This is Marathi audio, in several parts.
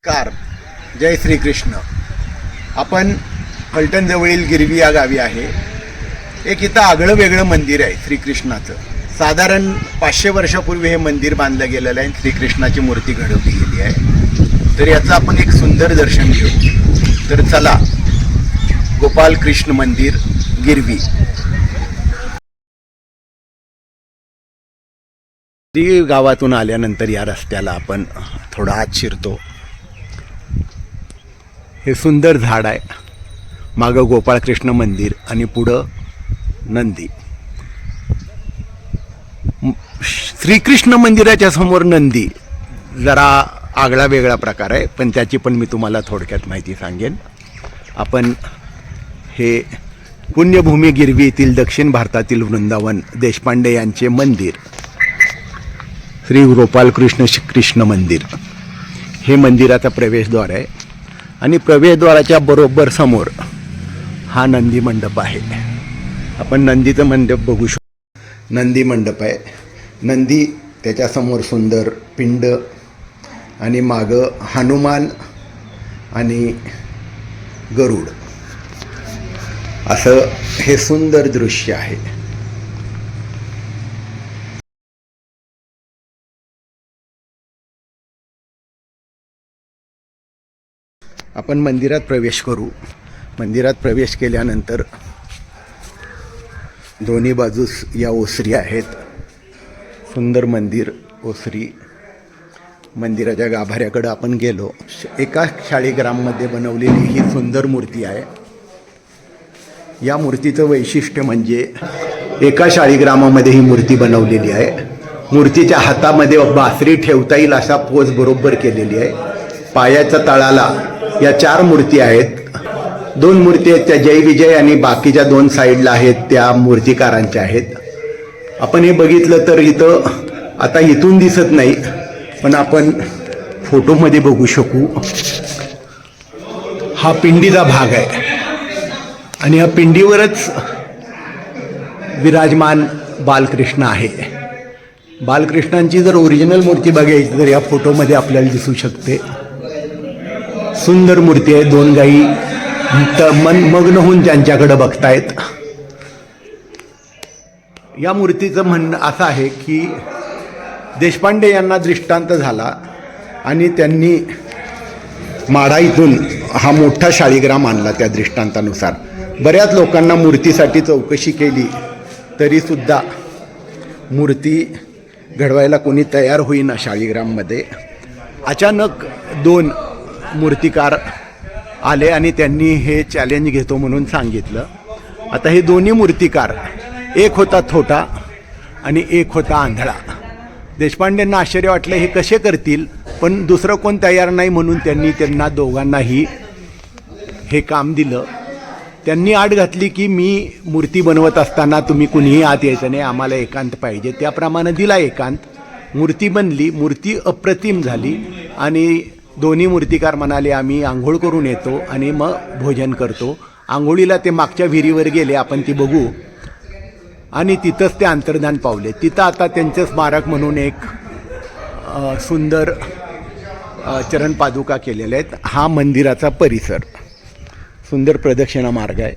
कार जय श्रीकृष्ण. आपण फलटणजवळील गिरवी या गावी आहे. एक इथं आगळं वेगळं मंदिर आहे श्रीकृष्णाचं. साधारण 500 वर्षापूर्वी हे मंदिर बांधलं गेलेलं आहे. श्रीकृष्णाची मूर्ती घडवली गेली आहे. तर याचं आपण एक सुंदर दर्शन घेऊ. तर चला, गोपाल कृष्ण मंदिर गिरवी. ती गावातून आल्यानंतर या रस्त्याला आपण थोडा आत शिरतो. हे सुंदर झाड आहे. मागं गोपाळकृष्ण मंदिर आणि पुढं नंदी. श्रीकृष्ण मंदिराच्या समोर नंदी जरा आगळा वेगळा प्रकार आहे, पण त्याची पण मी तुम्हाला थोडक्यात माहिती सांगेन. आपण हे पुण्यभूमी गिरवी येथील दक्षिण भारतातील वृंदावन देशपांडे यांचे मंदिर श्री गोपालकृष्ण मंदिर हे मंदिराचा प्रवेशद्वार आहे. आणि प्रवेशद्वाराच्या बरोबर समोर हा नंदी मंडप आहे. आपण नंदीचं मंडप बघू शकतो. नंदी मंडप आहे. नंदी, त्याच्यासमोर सुंदर पिंड आणि मागं हनुमान आणि गरुड असं हे सुंदर दृश्य आहे. आपण मंदिरात प्रवेश करू. मंदिरात प्रवेश केल्यानंतर दोन्ही बाजूस या ओसरी आहेत. सुंदर मंदिर, ओसरी. मंदिराच्या गाभाऱ्याकडं आपण गेलो. एका शाळीग्राममध्ये बनवलेली ही सुंदर मूर्ती आहे. या मूर्तीचं वैशिष्ट्य म्हणजे एका शाळीग्रामामध्ये ही मूर्ती बनवलेली आहे. मूर्तीच्या हातामध्ये बासरी ठेवता येईल असा पोज बरोबर केलेली आहे. पायाच्या तळाला या 4 मूर्ती आहेत. 2 मूर्ती आहेत त्या जय विजय आणि बाकीच्या 2 साईडला आहेत त्या मूर्तिकारांच्या आहेत. आपण हे बघितलं तर इथं आता इथून दिसत नाही, पण आपण फोटोमध्ये बघू शकू. हा पिंडीचा भाग आहे आणि या पिंडीवरच विराजमान बालकृष्ण आहे. बालकृष्णांची जर ओरिजिनल मूर्ती बघायची तर या फोटोमध्ये आपल्याला दिसू शकते. सुंदर मूर्ती आहे. 2 गायी मग्न होऊन त्यांच्याकडे बघतायत. या मूर्तीचं म्हणणं असं आहे की देशपांडे यांना दृष्टांत झाला आणि त्यांनी माढा इथून हा मोठा शाळीग्राम आणला. त्या दृष्टांतानुसार बऱ्याच लोकांना मूर्तीसाठी चौकशी केली, तरीसुद्धा मूर्ती घडवायला कोणी तयार होईना शाळीग्राममध्ये. अचानक 2 मूर्तिकार आले आणि त्यांनी हे चॅलेंज घेतो म्हणून सांगितलं. आता हे दोन्ही मूर्तिकार, एक होता थोटा आणि एक होता आंधळा. देशपांडेंना आश्चर्य वाटलं हे कसे करतील, पण दुसरं कोण तयार नाही म्हणून त्यांनी त्यांना दोघांनाही हे काम दिलं. त्यांनी आड घातली की मी मूर्ती बनवत असताना तुम्ही कुणीही आत यायचं नाही, आम्हाला एकांत पाहिजे. त्याप्रमाणे दिला एकांत. मूर्ती बनली. मूर्ती अप्रतिम झाली आणि दोन्ही मूर्तिकार म्हणाले आम्ही आंघोळ करून येतो आणि मग भोजन करतो. आंघोळीला ते मागच्या विहिरीवर गेले, आपण ती बघू. आणि तिथंच ते अंतर्धान पावले. तिथं आता त्यांचं स्मारक म्हणून एक सुंदर चरणपादुका केलेल्या आहेत. हा मंदिराचा परिसर. सुंदर प्रदक्षिणा मार्ग आहे.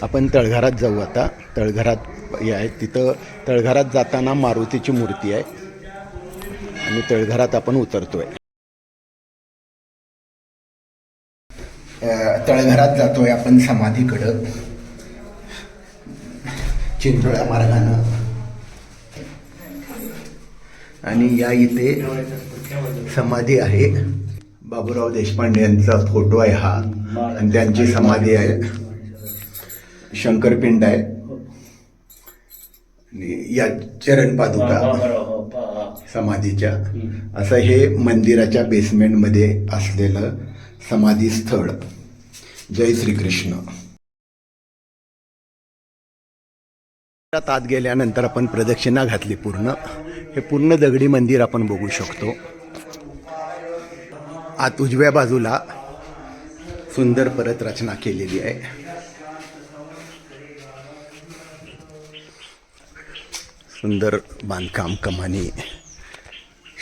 आपण तळघरात जाऊ आता. तळघरात हे आहे. तिथं तळघरात जाताना मारुतीची मूर्ती आहे आणि तळघरात आपण उतरतोय. तळघरात जातोय आपण समाधीकडं चिंचोळ्या मार्गानं. आणि या इथे समाधी आहे. बाबूराव देशपांडे यांचा फोटो आहे हा आणि त्यांची समाधी आहे. शंकरपिंड आहे आणि या चरणपादुका समाधीच्या. असं हे मंदिराच्या बेसमेंटमध्ये असलेलं समाधी स्थळ. जय श्रीकृष्ण. आत गेल्यानंतर आपण प्रदक्षिणा घातली पूर्ण. हे पूर्ण दगडी मंदिर आपण बघू शकतो. आत उजव्या बाजूला सुंदर परत रचना केलेली आहे. सुंदर बांधकाम, कमानी,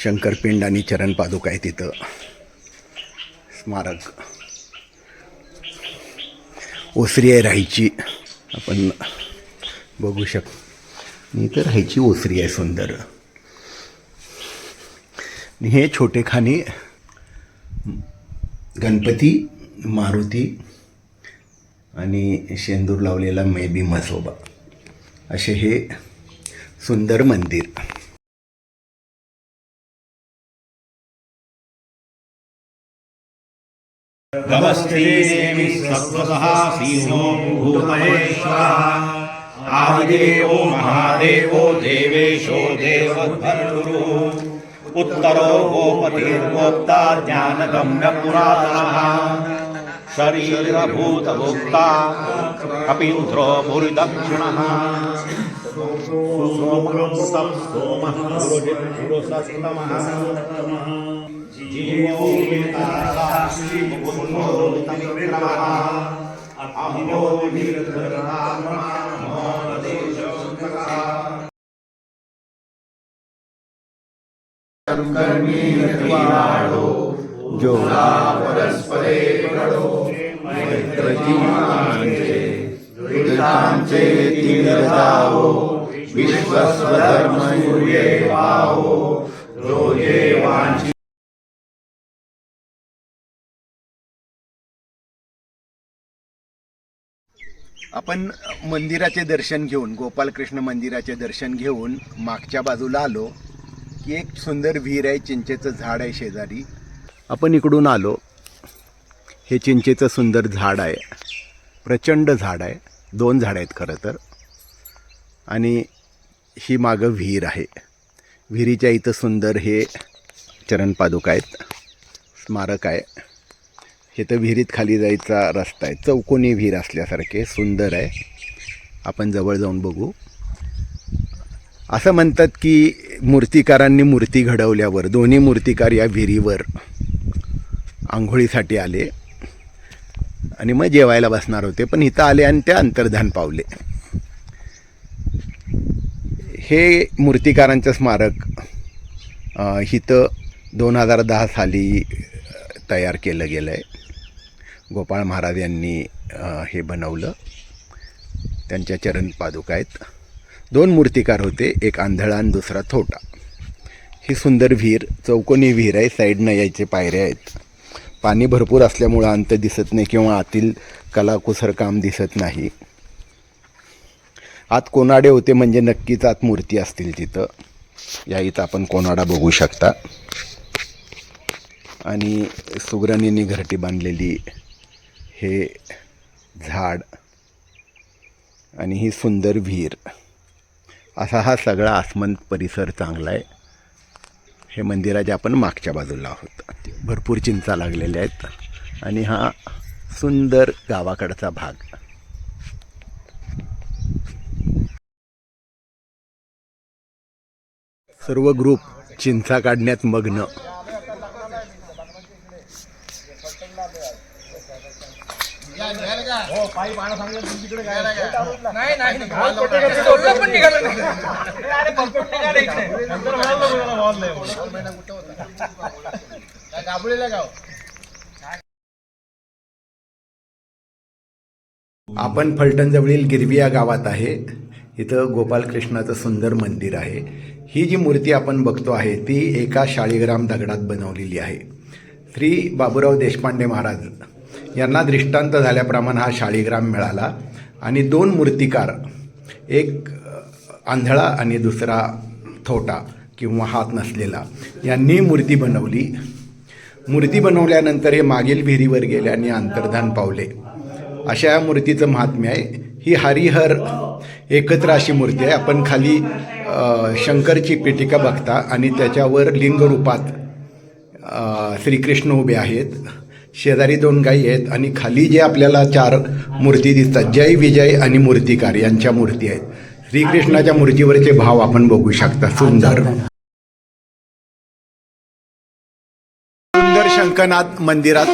शंकरपिंड आणि चरण पादुका आहे तिथं. स्मारक ओसरी आहे राहायची, आपण बघू शकतो. इथं राहायची ओसरी आहे सुंदर. हे छोटेखानी गणपती, मारुती आणि शेंदूर लावलेला मेबी म्हसोबा असे हे सुंदर मंदिर. नमस्ते सत्वतः सिंहो भूतमहेश्वरः आदिदेवो महादेवो देवेशो देवधर्तुः उत्तरो गोपतिर्गोप्ता ज्ञानगम्यपुरातनः शरीरभूतभोक्ता कपीन्द्रो भूरिदक्षिणः सोमः सोमः पुरुषस्तमः जीवो विताराश्री मुकुन्दो तमित्रमः अभिनो निर्धरात्मा मोहदेशंकरः कर्मीणो जोगा परस्परे प्रणो मैत्रजीवांचे दुरितांचे तीरजावो विश्वस्वधर्मयूये भावो रोजे वांची. आपण मंदिराचे दर्शन घेऊन, गोपालकृष्ण मंदिराचे दर्शन घेऊन मागच्या बाजूला आलो की एक सुंदर विहीर आहे, चिंचेचं झाड आहे शेजारी. आपण इकडून आलो. हे चिंचेचं सुंदर झाड आहे, प्रचंड झाड आहे. 2 झाडं आहेत खरं तर. आणि ही मागं विहीर आहे. विहिरीच्या इथं सुंदर हे चरणपादुका आहेत, स्मारक आहे. हे तर विहिरीत खाली जायचा रस्ता आहे. चौकोनी विहीर असल्यासारखे सुंदर आहे. आपण जवळ जाऊन बघू. असं म्हणतात की मूर्तिकारांनी मूर्ती घडवल्यावर दोन्ही मूर्तिकार या विहिरीवर आंघोळीसाठी आले आणि मग जेवायला बसणार होते, पण इथं आले आणि त्या अंतर्धान पावले. हे मूर्तिकारांचं स्मारक इथं 2010 साली तयार केलं गेलं आहे. गोपाळ महाराज यांनी हे बनवलं. त्यांच्या चरण पादुका आहेत. 2 मूर्तिकार होते, एक आंधळा आणि दुसरा थोटा. ही सुंदर विहीर, चौकोनी विहीर आहे. साईडनं यायचे पायऱ्या आहेत. पाणी भरपूर असल्यामुळं अंत दिसत नाही किंवा आतील कलाकुसर काम दिसत नाही. आत कोनाडे होते म्हणजे नक्कीच आत मूर्ती असतील तिथं. या इथं आपण कोनाडा बघू शकता. आणि सुगरणींनी घरटी बांधलेली हे झाड आणि ही सुंदर विहीर, असा हा सगळा आसमंत परिसर चांगला आहे. हे मंदिराच्या आपण मागच्या बाजूला आहोत. भरपूर चिंचा लागलेल्या आहेत आणि हा सुंदर गावाकडचा भाग. सर्व ग्रुप चिंचा काढण्यात मग्न. आपण फलटणजवळील गिरवी या गावात आहे. इथं गोपालकृष्णाचं सुंदर मंदिर आहे. ही जी मूर्ती आपण बघतो आहे ती एका शाळीग्राम दगडात बनवलेली आहे. श्री बाबूराव देशपांडे महाराज यांना दृष्टांत झाल्याप्रमाणे हा शाळीग्राम मिळाला आणि 2 मूर्तिकार, एक आंधळा आणि दुसरा थोटा किंवा हात नसलेला, यांनी मूर्ती बनवली. मूर्ती बनवल्यानंतर हे मागील विहिरीवर गेले आणि अंतर्धान पावले. अशा या मूर्तीचं महात्म्य आहे. ही हरिहर एकत्र अशी मूर्ती आहे. आपण खाली शंकरची पेटिका बघता आणि त्याच्यावर लिंगरूपात श्रीकृष्ण उभे आहेत. शेजारी 2 गायी आहेत आणि खाली जे आपल्याला 4 मूर्ती दिसतात, जय, विजय आणि मूर्तिकार यांच्या मूर्ती आहेत. श्रीकृष्णाच्या मूर्तीवरचे भाव आपण बघू शकता. सुंदर सुंदर शंखनाद मंदिरात